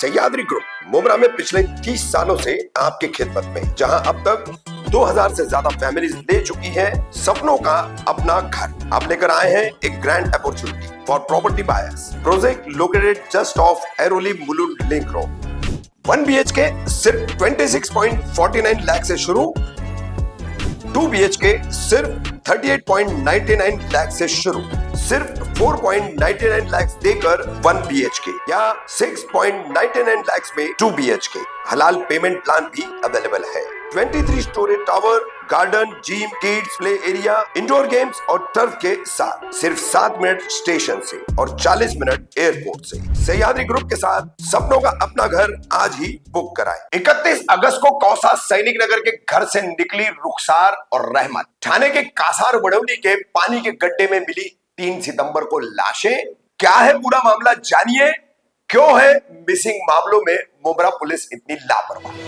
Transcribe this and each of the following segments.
Sahyadri group Mumbra में पिछले 30 सालों से आपकी खिदमत में, जहां अब तक 2000 से ज्यादा फैमिलीज ले चुकी हैं सपनों का अपना घर। अब लेकर आए हैं एक grand opportunity for property buyers. Project located just of Airoli Mulund link road. 1 BHK सिर्फ 26.49 लाख से शुरू, 2 BHK सिर्फ 38.99 लाख से शुरू, सिर्फ 4.99 लाख देकर 1 BHK या 6.99 लाख में 2 BHK। हलाल पेमेंट प्लान भी अवेलेबल है। 23 story tower, garden, gym, kids play area, indoor games और टर्फ के साथ सिर्फ 7 मिनट स्टेशन से और 40 मिनट एयरपोर्ट से। सह्याद्री ग्रुप के साथ सपनों का अपना घर आज ही बुक कराएं। 31 अगस्त को कौसा सैनिक नगर के घर से निकली रुखसार और रहमत। ठाणे के कासार बड़ौली के पानी के गड्ढे में मिली 3 सितंबर को लाशें। क्या है पूरा मामला जानिए। क्यों है मिसिंग मामलों में मुमरा पुलिस इतनी लापरवाह।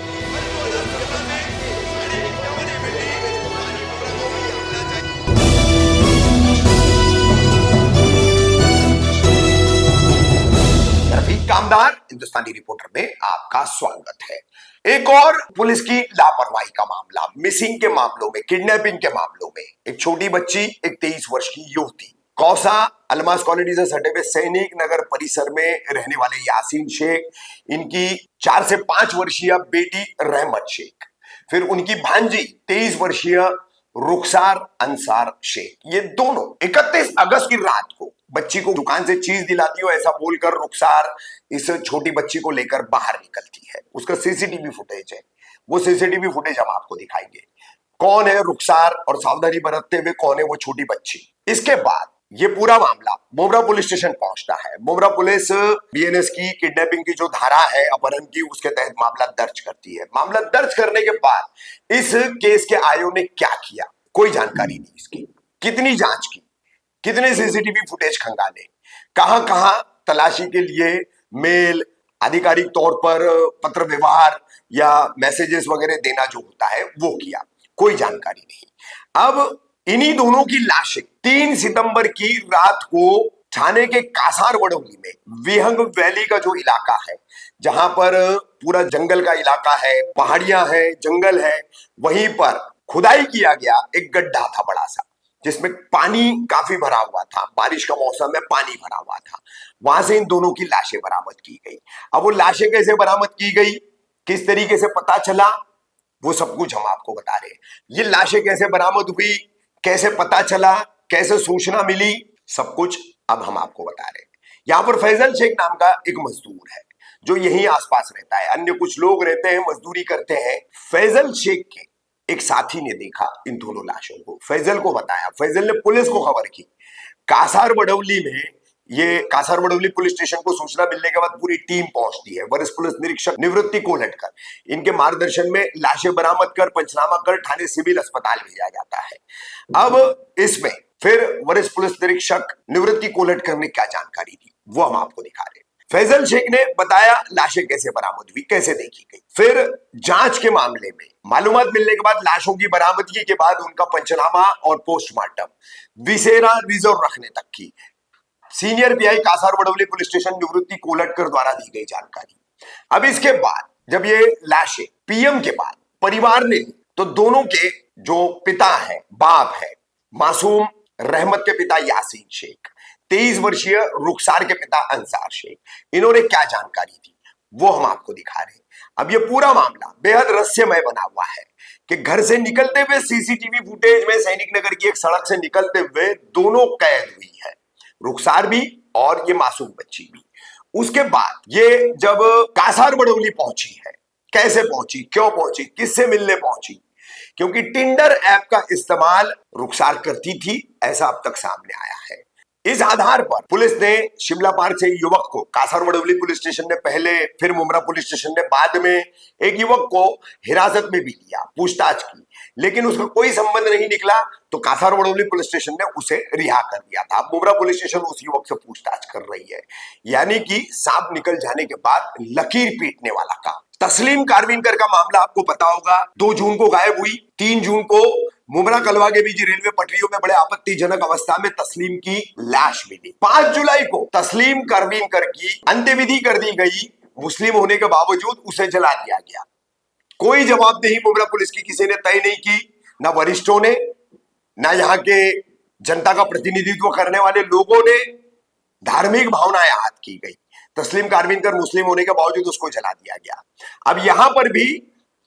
कामदार हिंदुस्तानी रिपोर्टर में आपका स्वागत है। एक और पुलिस की लापरवाही का मामला, मिसिंग के मामलों में, किडनैपिंग के मामलों में। एक छोटी बच्ची, एक 23 वर्ष की युवती, कौसा अलमास कॉलोनी से सटे हुए सैनिक नगर परिसर में रहने वाले यासीन शेख, इनकी 4 से 5 वर्षीय बेटी रहमत शेख, फिर उनकी भांजी 23 वर्षीय रुखसार अंसार शेख, ये दोनों 31 अगस्त की रात को बच्ची को दुकान से चीज दिलाती हो ऐसा बोलकर रुखसार इस छोटी बच्ची को लेकर बाहर निकलती है। उसका सीसीटीवी फुटेज है, वो सीसीटीवी फुटेज हम आपको दिखाएंगे। कौन है रुखसार और सावधानी बरतते हुए कौन है वो छोटी बच्ची। इसके बाद ये पूरा मामला मुमरा पुलिस स्टेशन पहुंचता है। मुमरा पुलिस BNS की किडनैपिंग की जो धारा है अपहरण की, उसके तहत मामला दर्ज करती है। मामला दर्ज करने के बाद इस केस के आईओ ने क्या किया, कोई जानकारी नहीं इसकी। कितनी जांच की, कितने सीसीटीवी फुटेज खंगाले, कहां तलाशी के लिए मेल, आधिकारिक तौर पर पत्र व्यवहार या मैसेजेस वगैरह देना जो होता है वो किया, कोई जानकारी नहीं। अब इन्हीं दोनों की लाशें 3 सितंबर की रात को ठाणे के कासार बड़ौली में विहंग वैली का जो इलाका है, जहां पर पूरा जंगल का इलाका है, पहाड़ियां हैं, जंगल है, वहीं पर खुदाई किया गया एक गड्ढा था बड़ा सा, जिसमें पानी काफी भरा हुआ था। बारिश का मौसम में पानी भरा हुआ था। वहां से इन दोनों की लाशें बरामद की गई। अब वो लाशें कैसे बरामद की गई, किस तरीके से पता चला, वो सब कुछ हम आपको बता रहे हैं। ये लाशें कैसे बरामद हुई, कैसे पता चला, कैसे सूचना मिली, सब कुछ अब हम आपको बता रहे हैं। यहाँ पर फैजल शेख नाम का एक मजदूर है जो यहीं आसपास रहता है। अन्य कुछ लोग रहते हैं, मजदूरी करते हैं। फैजल शेख के एक साथी ने देखा इन दोनों लाशों को, फैजल को बताया, फैजल ने पुलिस को खबर की। कासार बड़ौली में ये कासार बड़ौली पुलिस स्टेशन को सूचना मिलने के बाद पूरी टीम पहुंचती है। वरिष्ठ पुलिस निरीक्षक निवृत्ति कोलटकर, इनके मार्गदर्शन में लाशें बरामद कर पंचनामा कर ठाणे सिविल अस्पताल भेजा जाता है। अब इसमें फिर वरिष्ठ पुलिस निरीक्षक निवृत्ति कोलटकर ने क्या जानकारी दी वो हम आपको दिखा रहे हैं। फैजल शेख ने बताया लाशें कैसे बरामद हुई, कैसे देखी गई। फिर जांच के मामले में मालूमात मिलने के बाद लाशों की बरामदगी के बाद उनका पंचनामा और पोस्टमार्टम विसेरा रिजर्व रखने तक की senior PI Kasar Barauli police station निवृत्ति कोलटकर द्वारा दी गई जानकारी। अब इसके बाद जब ये लाशें PM के बाद परिवार ने ली तो दोनों के जो पिता है, बाप है, मासूम रहमत के पिता यासीन शेख, 23 वर्षीय रुखसार के पिता अंसार शेख, इन्होंने क्या जानकारी दी वो हम आपको दिखा रहे हैं। अब ये पूरा मामला बेहद रहस्यमय बना हुआ है कि घर से निकलते हुए सीसीटीवी फुटेज में सैनिक नगर की एक सड़क से निकलते हुए दोनों कैद हुई है, रुखसार भी और ये मासूम बच्ची भी। उसके बाद ये जब कासार बड़ौली पहुंची है, कैसे पहुंची, क्यों पहुंची, किससे मिलने पहुंची, क्योंकि टिंडर ऐप का इस्तेमाल रुखसार करती थी ऐसा अब तक सामने आया है। इस आधार पर पुलिस ने शिमला पार्क से युवक को, कासार बड़ौली पुलिस स्टेशन ने पहले, फिर मुमरा पुलिस स्टेशन ने बाद में एक युवक को हिरासत में भी लिया, पूछताछ की, लेकिन उसका कोई संबंध नहीं निकला तो कासार बड़ौली पुलिस स्टेशन ने उसे रिहा कर दिया था। अब मुमरा पुलिस स्टेशन उस युवक से पूछताछ कर रही है। यानी कि सांप निकल जाने के बाद लकीर पीटने वाला काम। तस्लीम कारविनकर का मामला आपको पता होगा, 2 जून को गायब हुई, 3 जून को मुमरा कलवा के बीच रेलवे पटरियों में बड़े आपत्तिजनक अवस्था में तस्लीम की लाश मिली। 5 जुलाई को तस्लीम कारविनकर की अंत्यविधि कर दी गई मुस्लिम होने के बावजूद उसे जला दिया गया। कोई जवाबदेही मुमरा पुलिस की किसी ने तय नहीं की, ना वरिष्ठों ने, ना यहाँ के जनता का प्रतिनिधित्व करने वाले लोगों ने। धार्मिक भावनाएं आहत की गई। तस्लीम कारविनकर मुस्लिम होने के बावजूद उसको जला दिया गया। अब यहां पर भी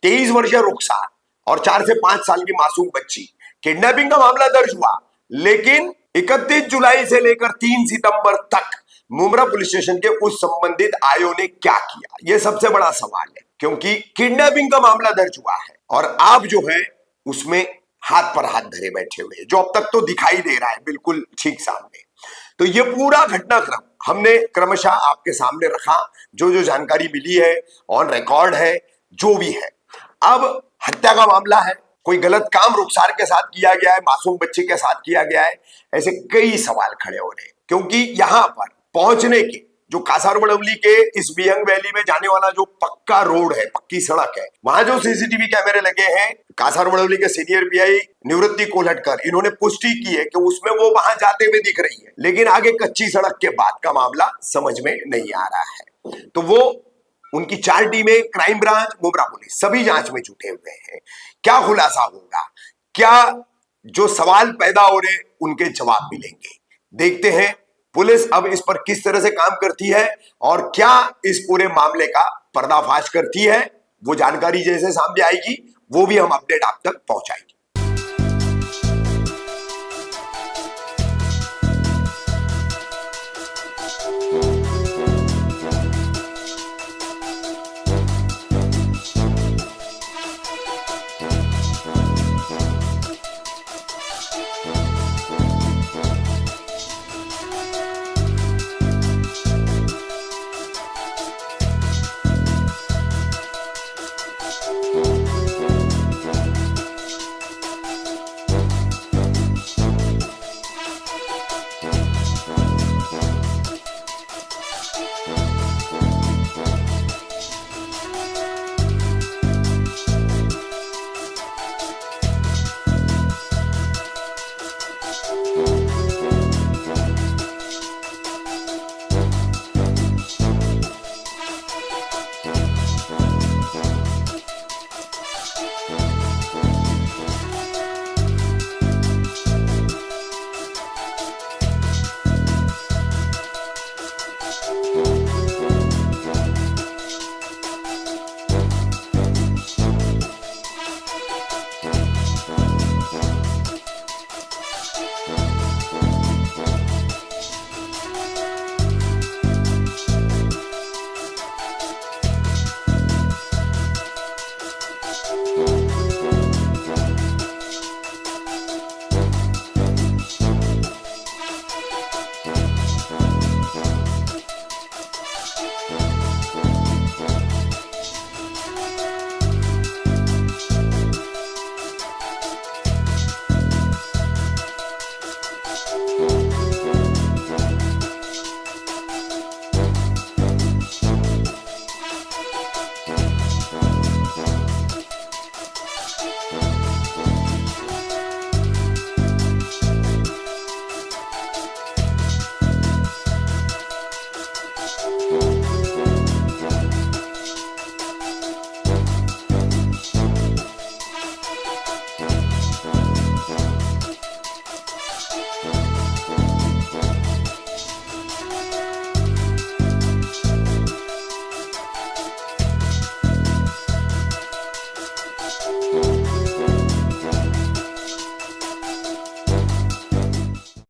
23 वर्षीय रुखसार और 4 से 5 साल की मासूम बच्ची किडनैपिंग का मामला दर्ज हुआ, लेकिन 31 जुलाई से लेकर 3 सितंबर तक मुमरा पुलिस स्टेशन के उस संबंधित आयो ने क्या किया, यह सबसे बड़ा सवाल है। क्योंकि किडनैपिंग का मामला दर्ज हुआ है और आप जो है उसमें हाथ पर हाथ धरे बैठे हुए, जो अब तक तो दिखाई दे रहा है बिल्कुल ठीक सामने। तो ये पूरा घटनाक्रम हमने क्रमशः आपके सामने रखा, जो जो जानकारी मिली है, ऑन रिकॉर्ड है, जो भी है। अब हत्या का मामला है, कोई गलत काम रुखसार के साथ किया गया है, मासूम बच्चे के साथ किया गया है, ऐसे कई सवाल खड़े हो रहे हैं। क्योंकि यहां पर पहुंचने के जो कासारबड़ौली के इस बिहंग वैली में जाने वाला जो पक्का रोड है, पक्की सड़क है, वहां जो सीसीटीवी कैमरे लगे हैं, कासारबड़ौली के सीनियर पीआई निवृत्ति कोल्हटकर इन्होंने पुष्टि की है कि उसमें वो वहां जाते हुए दिख रही है। लेकिन आगे कच्ची सड़क के बाद का मामला समझ में नहीं आ रहा है। तो वो उनकी 4 टीमें, क्राइम ब्रांच, मुमरा पुलिस, सभी जांच में जुटे हुए हैं। क्या खुलासा होगा, क्या जो सवाल पैदा हो रहे उनके जवाब मिलेंगे, देखते हैं पुलिस अब इस पर किस तरह से काम करती है और क्या इस पूरे मामले का पर्दाफाश करती है। वो जानकारी जैसे सामने आएगी वो भी हम अपडेट आप तक पहुंचाएंगे।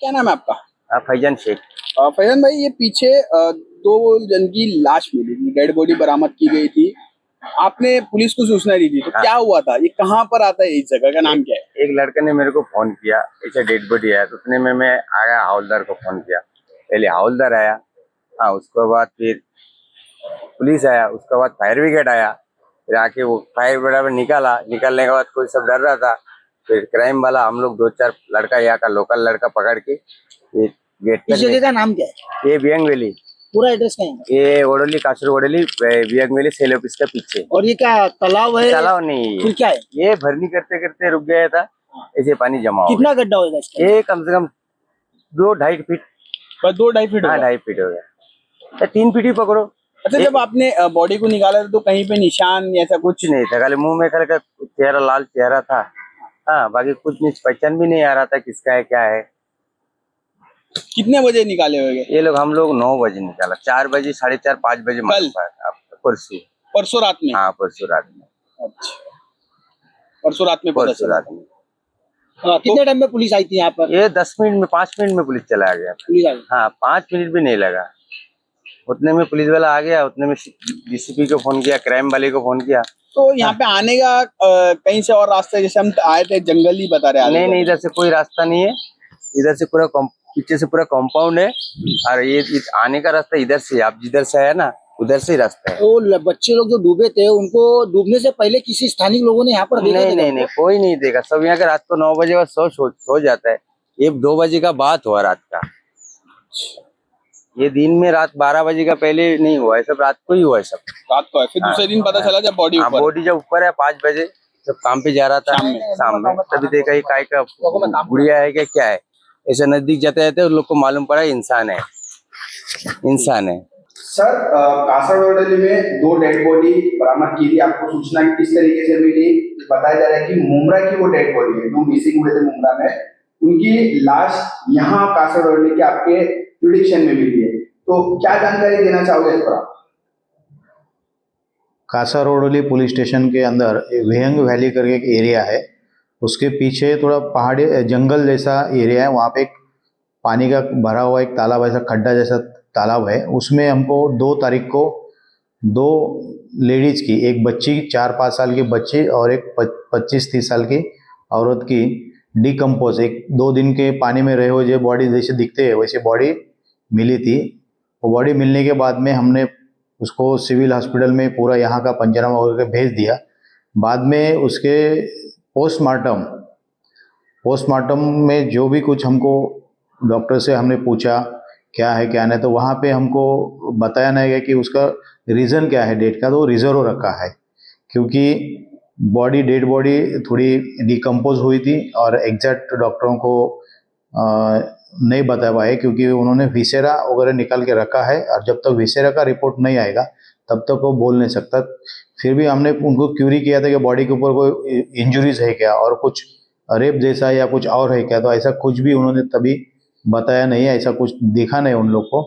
क्या नाम है आपका? फैजन शेख। फैजन भाई, ये पीछे 2 जन की लाश मिली थी, डेड बॉडी बरामद की गई थी, आपने पुलिस को सूचना दी थी, तो क्या हुआ था? ये कहाँ पर आता है? इस जगह का नाम क्या है? एक लड़के ने मेरे को फोन किया, ऐसे डेड बॉडी है, तो उतने में मैं आया, हवलदार को फोन किया। पहले हवलदार आया, हाँ, उसके बाद फिर पुलिस आया, उसके बाद फायर ब्रिगेड आया, फिर आके वो फायर ब्रिगेड निकालने के बाद कोई सब डर रहा था। फिर क्राइम वाला हम लोग 2-4 लड़का, यहाँ का लोकल लड़का पकड़ के गेट इस जगह का नाम क्या है? ये बिहंग वैली। पूरा एड्रेस क्या है? ये ओडोली, कासर ओडोली, बिहंग वैली सेल ऑफिस के पीछे। और ये क्या तालाब है? तालाब नहीं, फिर क्या है? ये भरनी करते करते रुक गया था, ऐसे पानी जमा हो कितना गड्ढा होगा इसका? ये कम से कम 2-2.5 फीट। बस 2-2.5 फीट? हाँ, 2.5 फीट हो गया, 3 फीट ही पकड़ो। अच्छा, जब आपने बॉडी को निकाला था तो कहीं पे निशान या ऐसा कुछ? कुछ नहीं था, खाली मुंह में का चेहरा, लाल चेहरा था। हाँ, बाकी कुछ नहीं, पहचान भी नहीं आ रहा था किसका है क्या है। कितने बजे निकाले होंगे? ये लोग हम लोग 9 बजे निकाला, 4 बजे, 4:30, 5 बजे मालूम पड़ा। परसों। परसों रात में? हाँ, परसों रात में। अच्छा, परसों रात में पता परसों चला। रात में। हाँ, कितने टाइम में पुलिस आई थी यहाँ पर? ये 10 मिनट में, 5 मिनट में पुलिस चला गया। पुलिस आई? हाँ, 5 मिनट भी नहीं लगा। उतने में पुलिस वाला आ गया, उतने में डीसीपी को फोन किया, क्राइम वाले को फोन किया। तो यहाँ पे आने का कहीं से और रास्ता, जैसे हम आए थे जंगल ही बता रहे? नहीं नहीं, इधर से कोई रास्ता नहीं है। इधर से पूरा पीछे से पूरा कंपाउंड है, और ये आने का रास्ता इधर से, आप जिधर से आया ना उधर से ही रास्ता है। तो बच्चे लोग जो डूबे थे, उनको डूबने से पहले किसी स्थानिक लोगों ने यहाँ पर देखा? नहीं, कोई नहीं देखा। सब यहाँ का रात को 9 बजे बाद सो जाता है। ये 2 बजे का बात हुआ रात का। ये दिन में रात 12 बजे का पहले नहीं हुआ है, सब रात को ही हुआ है। सब रात को है, फिर दूसरे दिन पता चला जब बॉडी ऊपर? बॉडी जब ऊपर है 5 बजे, जब काम पे जा रहा था शाम में, तभी देखा ये काय का गुड़िया है क्या है। ऐसे नजदीक जाते जाते उन लोग को मालूम पड़ा इंसान है। सर, कासरगोडली में 2 डेड बॉडी बरामद की थी, आपको सूचना किस तरीके से मिली? बताया जा रहा है कि मुमरा की वो डेड बॉडी है, 2 मिसिंग हुए थे मुमरा में, उनकी लाश यहाँ कासरगोडली के आपके जुडिक्शन में मिली है। तो क्या जानकारी देना चाहोगे इस पर आप? कासारोडोली पुलिस स्टेशन के अंदर विहंग वैली करके एक एरिया है, उसके पीछे थोड़ा पहाड़ी जंगल जैसा एरिया है। वहाँ पे एक पानी का भरा हुआ एक तालाब, ऐसा खड्डा जैसा तालाब है। उसमें हमको 2 तारीख को 2 लेडीज की, एक बच्ची 4-5 साल की बच्ची और एक 25-30 साल की औरत की डिकम्पोज, एक 2 दिन के पानी में रहे हुए जो बॉडी जैसे दिखते हैं वैसे बॉडी मिली थी। वो बॉडी मिलने के बाद में हमने उसको सिविल हॉस्पिटल में पूरा यहाँ का पंचनामा करके भेज दिया। बाद में उसके पोस्टमार्टम में जो भी कुछ हमको डॉक्टर से हमने पूछा क्या है क्या नहीं, तो वहाँ पे हमको बताया नहीं गया कि उसका रीज़न क्या है डेथ का, तो वो रिजर्व रखा है क्योंकि डेड बॉडी थोड़ी डिकम्पोज हुई थी और एग्जैक्ट डॉक्टरों को नहीं बता पाए क्योंकि उन्होंने विसेरा वगैरह निकाल के रखा है, और जब तक विसेरा का रिपोर्ट नहीं आएगा तब तक वो बोल नहीं सकता। फिर भी हमने उनको क्यूरी किया था कि बॉडी के ऊपर कोई इंजुरीज है क्या और कुछ रेप जैसा या कुछ और है क्या, तो ऐसा कुछ भी उन्होंने तभी बताया नहीं है, ऐसा कुछ दिखा नहीं उन लोग को।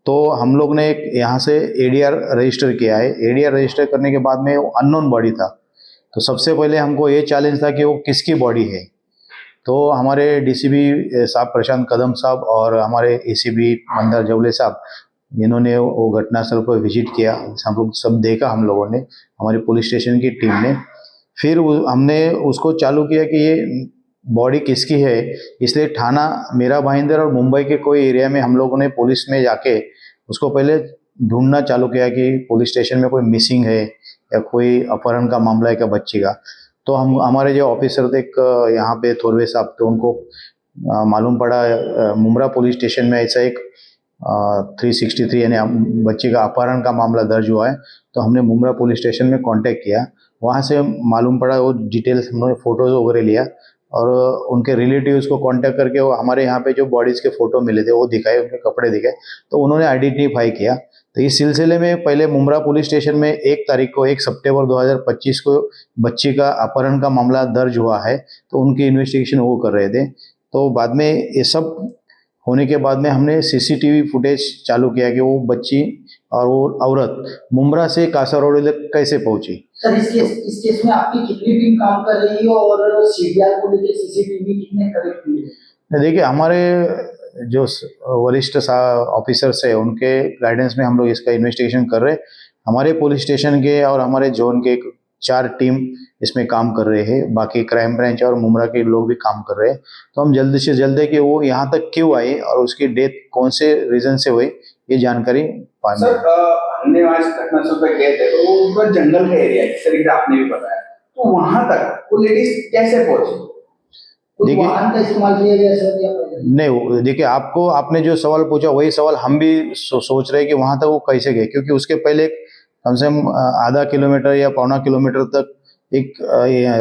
तो हम लोग ने एक यहाँ से एडीआर रजिस्टर किया है। एडीआर रजिस्टर करने के बाद में वो अननोन बॉडी था, तो सबसे पहले हमको ये चैलेंज था कि वो किसकी बॉडी है। तो हमारे डीसीपी साहब प्रशांत कदम साहब और हमारे एसीपी मंदार जवले साहब, इन्होंने वो घटनास्थल को विजिट किया, हम लोग सब देखा हम लोगों ने, हमारी पुलिस स्टेशन की टीम ने। फिर हमने उसको चालू किया कि ये बॉडी किसकी है, इसलिए थाना मीरा भाईंदर और मुंबई के कोई एरिया में हम लोगों ने पुलिस में जाके उसको पहले ढूंढना चालू किया कि पुलिस स्टेशन में कोई मिसिंग है या कोई अपहरण का मामला है क्या बच्ची का। तो हमारे जो ऑफिसर थे यहाँ पे थोरवे साहब, तो उनको मालूम पड़ा मुमरा पुलिस स्टेशन में ऐसा एक 363 यानी बच्ची का अपहरण का मामला दर्ज हुआ है। तो हमने मुमरा पुलिस स्टेशन में कांटेक्ट किया, वहाँ से मालूम पड़ा, वो डिटेल्स हमने फ़ोटोज़ वगैरह लिया और उनके रिलेटिव्स को कांटेक्ट करके वो हमारे यहाँ पे जो बॉडीज़ के फ़ोटो मिले थे वो दिखाए, उनके कपड़े दिखाए, तो उन्होंने आइडेंटिफाई किया। तो इस सिलसिले में पहले मुमरा पुलिस स्टेशन में 1 सितंबर 2025 को बच्ची का अपहरण का मामला दर्ज हुआ है, तो उनकी इन्वेस्टिगेशन वो कर रहे थे। तो बाद में ये सब होने के बाद में हमने सीसीटीवी फुटेज चालू किया कि वो बच्ची और वो औरत मुमरा से कासारोड तक कैसे पहुंची। सर, इस केस में आपकी कितनी टीम काम कर रही है और सीडीआर को लेकर सीसीटीवी कितने कलेक्ट हुए हैं? देखिए, हमारे जो वरिष्ठ ऑफिसर्स है उनके गाइडेंस में हम लोग इसका इन्वेस्टिगेशन कर रहे हैं। हमारे पुलिस स्टेशन के और हमारे जोन के 4 टीम इसमें काम कर रहे हैं, बाकी क्राइम ब्रांच और मुमरा के लोग भी काम कर रहे हैं। तो हम जल्दी से जल्दी कि वो यहाँ तक क्यों आई और उसकी डेथ कौन से रीजन से हुई ये जानकारी पाएंगे। सर, हमने वहाँ घटनास्थल पर गए थे, तो वो ऊपर जंगल का एरिया है, जिस तरीके से आपने भी बताया, तो वहां तक वो लेडीज कैसे पहुंची? देखिए, वाहन का इस्तेमाल किया गया सर या नहीं, देखिए आपने जो सवाल पूछा वही सवाल हम भी सोच रहे हैं कि वहां तक वो कैसे गए, क्योंकि उसके पहले कम से कम आधा किलोमीटर या पौना किलोमीटर तक एक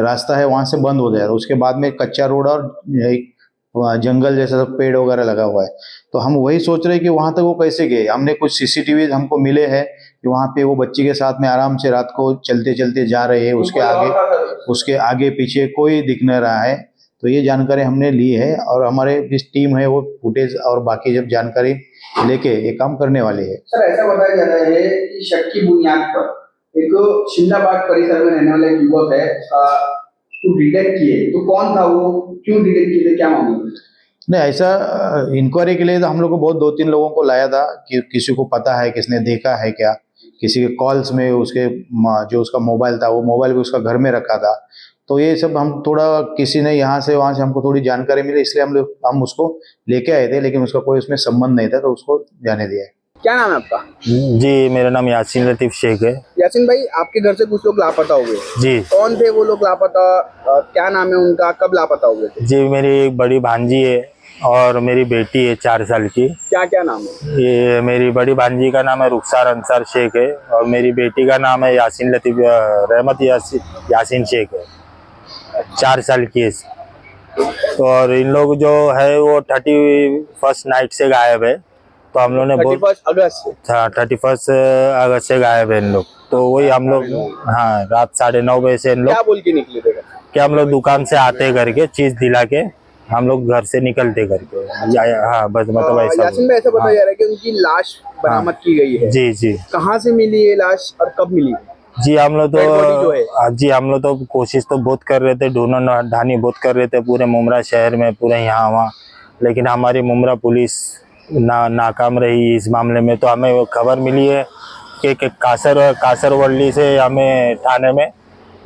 रास्ता है, वहां से बंद हो जाएगा। उसके बाद में कच्चा रोड और एक जंगल जैसा पेड़ वगैरह लगा हुआ है। तो हम वही सोच रहे हैं कि वहां तक वो कैसे गए। हमने कुछ सीसीटीवी हमको मिले हैं कि वहाँ पे वो बच्ची के साथ में आराम से रात को चलते चलते जा रहे हैं, उसके आगे पीछे कोई दिख नहीं रहा है। तो ये जानकारी हमने ली है और हमारे जिस टीम है वो फुटेज और बाकी जब जानकारी लेके ये काम करने वाले है। सर ऐसा बताया जा रहा है कि शक की बुनियाद पर एक शिमलाबाग परिसर में रहने वाला एक युवक है, उसको डिटेक्ट किए, तो कौन था वो, क्यों डिटेक्ट किए थे, क्या मामला? नहीं, ऐसा इंक्वायरी के लिए तो हम लोग को बहुत 2-3 लोगों को लाया था कि किसी को पता है, किसने देखा है क्या, किसी के कॉल्स में उसके जो उसका मोबाइल था वो मोबाइल भी उसका घर में रखा था। तो ये सब हम थोड़ा किसी ने यहाँ से वहाँ से हमको थोड़ी जानकारी मिली, इसलिए हम उसको लेके आए थे, लेकिन उसका कोई उसमें संबंध नहीं था तो उसको जाने दिया है। क्या नाम है आपका? जी, मेरा नाम यासीन लतीफ़ शेख है। यासीन भाई, आपके घर से कुछ लोग लापता हो गए, जी कौन थे वो लोग लापता, क्या नाम है उनका, कब लापता हो गए थे? जी, मेरी एक बड़ी भांजी है और मेरी बेटी है 4 साल की। क्या क्या नाम है? ये मेरी बड़ी भांजी का नाम है रुखसार अंसार शेख है और मेरी बेटी का नाम है यासीन लतीफ़ रहमत यासीन शेख है, 4 साल की है। तो और इन लोग जो है वो 31 नाइट से गायब है। तो हम लोग ने 31 अगस्त से? हाँ, 31 अगस्त से गायब है इन लोग। तो वही हम लोग हाँ रात 9:30 बजे से इन लोग क्या बोल के निकले थे? कि हम लोग दुकान से आते करके चीज दिला के हम लोग घर से निकलते करके। हाँ बस मतलब ऐसा। यासीन भाई, ऐसा बताया जा रहा है कि उनकी लाश बरामद की गई है। जी जी कहाँ से मिली ये लाश और कब मिली? जी, हम लोग Dead body जो है। तो जी हम लोग तो कोशिश तो बहुत कर रहे थे, ढूंढना ढानी बहुत कर रहे थे पूरे मुमरा शहर में, पूरे यहाँ वहाँ, लेकिन हमारी मुमरा पुलिस नाकाम रही इस मामले में। तो हमें वो खबर मिली है कि कासरवल्ली से हमें थाने में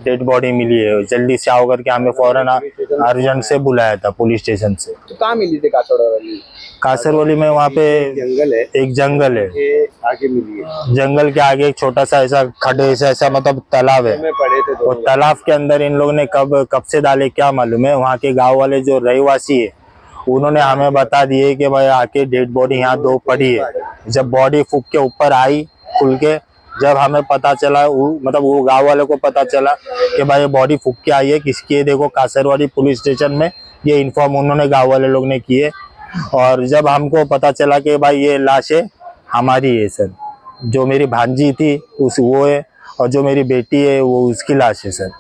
डेड बॉडी मिली है। जल्दी से आओ करके हमें फौरन अर्जेंट से बुलाया था पुलिस स्टेशन से। तो कहाँ मिली थी कासरवली में? वहाँ पे जंगल है, एक जंगल है, आगे मिली है। जंगल के आगे एक छोटा सा ऐसा खड्डे से ऐसा मतलब तालाब है। पढ़े थे और तालाब के अंदर इन लोगों ने कब से डाले क्या मालूम है। वहाँ के गांव वाले जो रहवासी है उन्होंने हमें बता दिए कि भाई आके डेड बॉडी यहाँ 2 पड़ी है। जब बॉडी फूक के ऊपर आई खुल के, जब हमें पता चला मतलब वो गांव वाले को पता चला कि भाई बॉडी फूक के आई है किसकी है, देखो कासरवाड़ी पुलिस स्टेशन में ये इन्फॉर्म उन्होंने गांव वाले लोग ने किए। और जब हमको पता चला कि भाई ये लाश है हमारी है सर, जो मेरी भांजी थी वो है और जो मेरी बेटी है वो उसकी लाश है सर।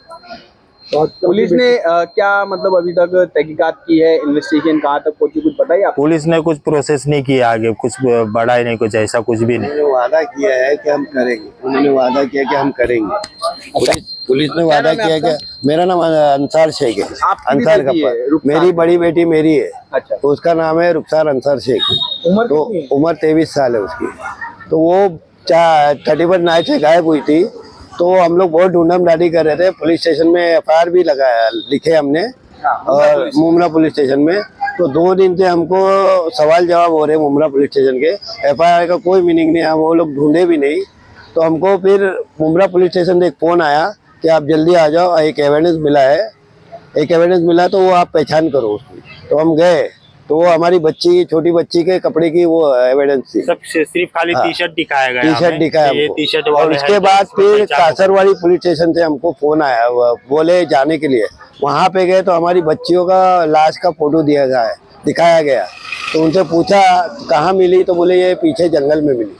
पुलिस ने क्या मतलब अभी तक तहकीकात की है, इन्वेस्टिगेशन कहाँ तक पहुंची, कुछ पता है आपको? पुलिस ने कुछ प्रोसेस नहीं किया आगे, कुछ बढ़ा ही नहीं, कुछ ऐसा कुछ भी नहीं। उन्होंने वादा किया है कि हम करेंगे, उन्होंने वादा किया कि हम करेंगे। पुलिस ने वादा किया कि मेरा नाम अंसार शेख है, अंसार कपूर। मेरी बड़ी बेटी मेरी है। अच्छा। तो उसका नाम है रुखसार अंसार शेख। उम्र तो कितनी है? उम्र 23 साल है उसकी। तो वो 31 नाइट से गायब हुई थी। तो हम लोग बहुत ढूंढम डाली कर रहे थे, पुलिस स्टेशन में FIR भी लगाया, लिखे हमने और मुमरा पुलिस स्टेशन में। तो 2 दिन से हमको सवाल जवाब हो रहे मुमरा पुलिस स्टेशन के, FIR का कोई मीनिंग नहीं, हम वो लोग ढूंढे भी नहीं। तो हमको फिर मुमरा पुलिस स्टेशन से एक फ़ोन आया कि आप जल्दी आ जाओ, एक एविडेंस मिला है, एक एविडेंस मिला तो वो आप पहचान करो उसकी। तो हम गए तो वो हमारी बच्ची, छोटी बच्ची के कपड़े की वो एविडेंस थी। सब सिर्फ खाली टी-शर्ट दिखाया गया, टी-शर्ट दिखाया ये हमको। टी-शर्ट और उसके बाद फिर कासरवाड़ी पुलिस स्टेशन से हमको फोन आया, बोले जाने के लिए। वहाँ पे गए तो हमारी बच्चियों का लाश का फोटो दिखाया गया। तो उनसे पूछा कहाँ मिली, तो बोले ये पीछे जंगल में मिली।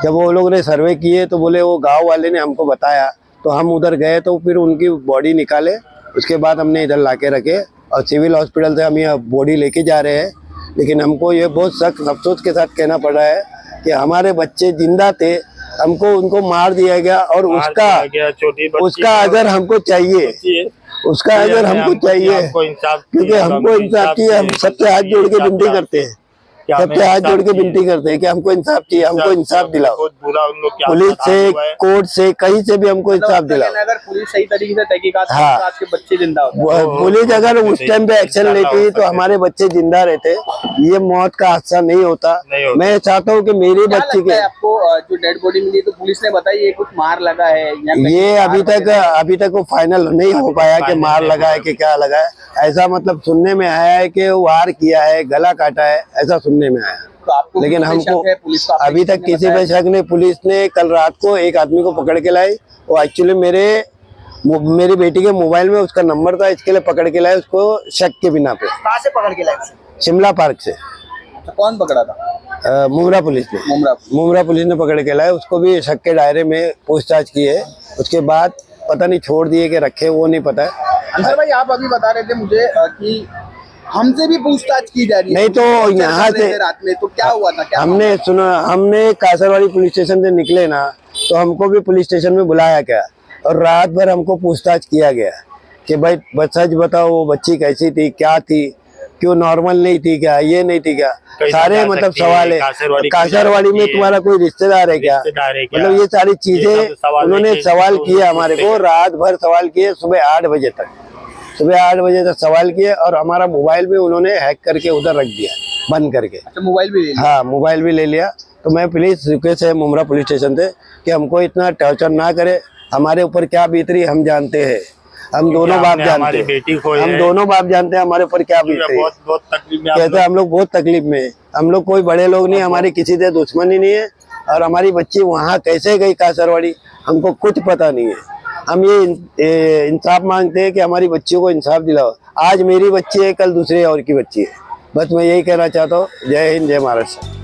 जब वो लोग ने सर्वे किए तो बोले वो गाँव वाले ने हमको बताया। तो हम उधर गए तो फिर उनकी बॉडी निकाले, उसके बाद हमने इधर ला के रखे और सिविल हॉस्पिटल से हम ये बॉडी लेके जा रहे हैं। लेकिन हमको ये बहुत सख्त अफसोस के साथ कहना पड़ रहा है कि हमारे बच्चे जिंदा थे, हमको उनको मार दिया गया। और उसका अगर हमको चाहिए, उसका अगर हमको चाहिए, क्योंकि हमको इंसाफ चाहिए। हम सबसे हाथ जोड़ के विनती करते हैं, सबसे हाथ जोड़ के विनती करते हैं कि हमको इंसाफ चाहिए, हमको इंसाफ दिलाओ। पुलिस से, कोर्ट से, कहीं से भी हमको इंसाफ दिलाओ। अगर पुलिस सही तरीके से तहकीकात हाँ। करती तो आज के बच्चे जिंदा होते। पुलिस अगर उस टाइम पे एक्शन लेती तो हमारे बच्चे जिंदा रहते, ये मौत का हादसा नहीं होता। मैं चाहता हूँ कि मेरी क्या बच्ची लगता है के, आपको जो डेड बॉडी मिली तो पुलिस ने बताई ये कुछ मार लगा है या ये अभी तक वो फाइनल नहीं हो पाया कि मार लगा है कि क्या लगा है। ऐसा मतलब सुनने में आया है कि वार किया है, गला काटा है, ऐसा सुनने में आया। तो आपको लेकिन किस पे हमको शक है? पुलिस को आपने अभी तक किसी पे शक नहीं। पुलिस ने कल रात को एक आदमी को पकड़ के लाई, वो एक्चुअली मेरी बेटी के मोबाइल में उसका नंबर था, इसके लिए पकड़ के लाए उसको शक के बिना पे। कहाँ से पकड़ के लाए? शिमला पार्क से। कौन पकड़ा था? मुमरा पुलिस ने पकड़ के लाए, उसको भी शक के दायरे में पूछताछ की है। उसके बाद पता नहीं छोड़ दिए कि रखे, वो नहीं पता है। अंसर भाई, आप अभी बता रहे थे मुझे कि हमसे भी पूछताछ की जा रही है। नहीं तो यहाँ से रात में तो क्या हुआ था, क्या हमने सुना, हमने कासरवाड़ी पुलिस स्टेशन से निकले ना, तो हमको भी पुलिस स्टेशन में बुलाया गया और रात भर हमको पूछताछ किया गया कि भाई सच बताओ, वो बच्ची कैसी थी, क्या थी, क्यों नॉर्मल नहीं थी क्या, ये नहीं थी क्या, सारे मतलब सवाल है। कासरवाड़ी में तुम्हारा कोई रिश्तेदार है क्या, मतलब ये सारी चीजें उन्होंने सवाल किए हमारे को, रात भर सवाल किए, सुबह 8 बजे तक सवाल किए। और हमारा मोबाइल भी उन्होंने हैक करके उधर रख दिया, बंद करके। अच्छा, मोबाइल भी ले लिया? हाँ, मोबाइल भी ले लिया। तो मैं प्लीज रिक्वेस्ट है मुमरा पुलिस स्टेशन से कि हमको इतना टॉर्चर ना करे, हमारे ऊपर क्या बीत रही हम जानते हैं, हम दोनों बाप जानते हैं, हम दोनों बाप जानते हैं हमारे ऊपर क्या बीत रही है। बहुत तकलीफ में कहते हम लोग बहुत तकलीफ में है। हम लोग कोई बड़े लोग नहीं, हमारी किसी से दुश्मनी नहीं है, और हमारी बच्ची वहाँ कैसे गई कासरवाड़ी हमको कुछ पता नहीं है। हम ये इंसाफ मांगते हैं कि हमारी बच्चियों को इंसाफ दिलाओ। आज मेरी बच्ची है, कल दूसरे और की बच्ची है। बस मैं यही कहना चाहता हूँ। जय हिंद, जय महाराष्ट्र।